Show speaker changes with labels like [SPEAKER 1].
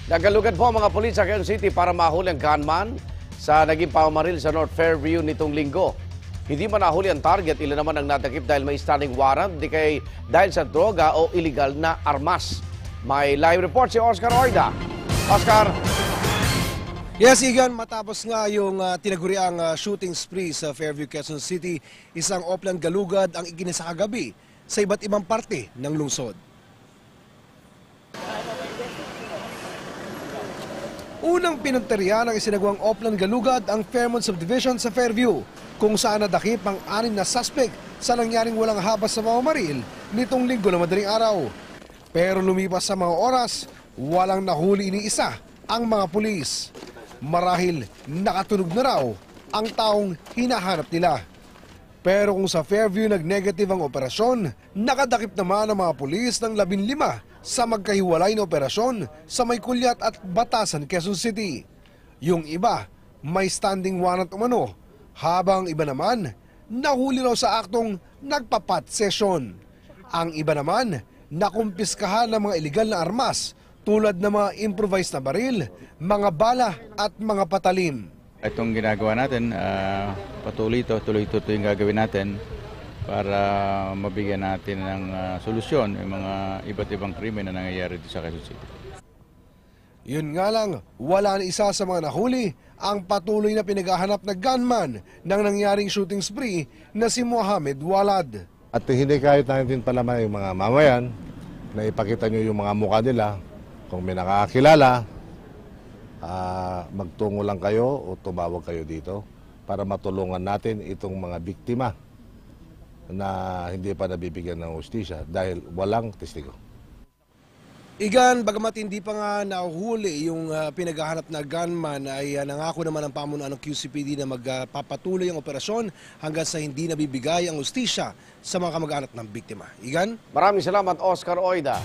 [SPEAKER 1] Nagalugad po ang mga pulis sa Quezon City para mahuli ang gunman sa naging pamamaril sa North Fairview nitong linggo. Hindi man nahuli ang target, ilan naman ang natakip dahil may standing warrant, di kay dahil sa droga o illegal na armas. May live report si Oscar Oida. Oscar.
[SPEAKER 2] Yes, Igan, matapos nga yung tinaguriang shooting spree sa Fairview, Quezon City, isang oplang galugad ang iginisa kagabi sa iba't ibang parte ng lungsod. Unang pinunteriya ng isinagawang oplang galugad ang Fairmont Subdivision sa Fairview, kung saan nadakip ang 6 na suspect sa nangyaring walang habas sa pamamaril nitong linggo na madaling araw. Pero lumipas sa mga oras, walang nahuli ni isa ang mga pulis. Marahil nakatunog na raw ang taong hinahanap nila. Pero kung sa Fairview nag-negative ang operasyon, nakadakip naman ang mga pulis ng 15 sa magkahiwalay na operasyon sa Maykulyat at Batasan, Quezon City. Yung iba may standing warrant umano, habang iba naman nahuli raw sa aktong nagpapat session. Ang iba naman nakumpiskahan ng mga illegal na armas tulad ng mga improvised na baril, mga bala at mga patalim.
[SPEAKER 3] Itong ginagawa natin, tuloy-ito yung gagawin natin para mabigyan natin ng solusyon yung mga iba't ibang krimen na nangyayari dito sa Quezon City.
[SPEAKER 2] Yun nga lang, wala na isa sa mga nahuli ang patuloy na pinaghahanap na gunman ng nangyaring shooting spree na si Mohamed Walad.
[SPEAKER 4] At hindi kahit natin palaman yung mga mamayan na ipakita nyo yung mga mukha nila. Kung may nakakilala, magtungo lang kayo o tumawag kayo dito para matulungan natin itong mga biktima na hindi pa nabibigyan ng hustisya dahil walang testigo.
[SPEAKER 2] Igan, bagamat hindi pa nga nahuli yung pinaghahanap na gunman, ay nangako naman ang pamunuan ng QCPD na magpapatuloy ang operasyon hanggang sa hindi nabibigay ang hustisya sa mga kamag-anak ng biktima. Igan?
[SPEAKER 1] Maraming salamat, Oscar Oida.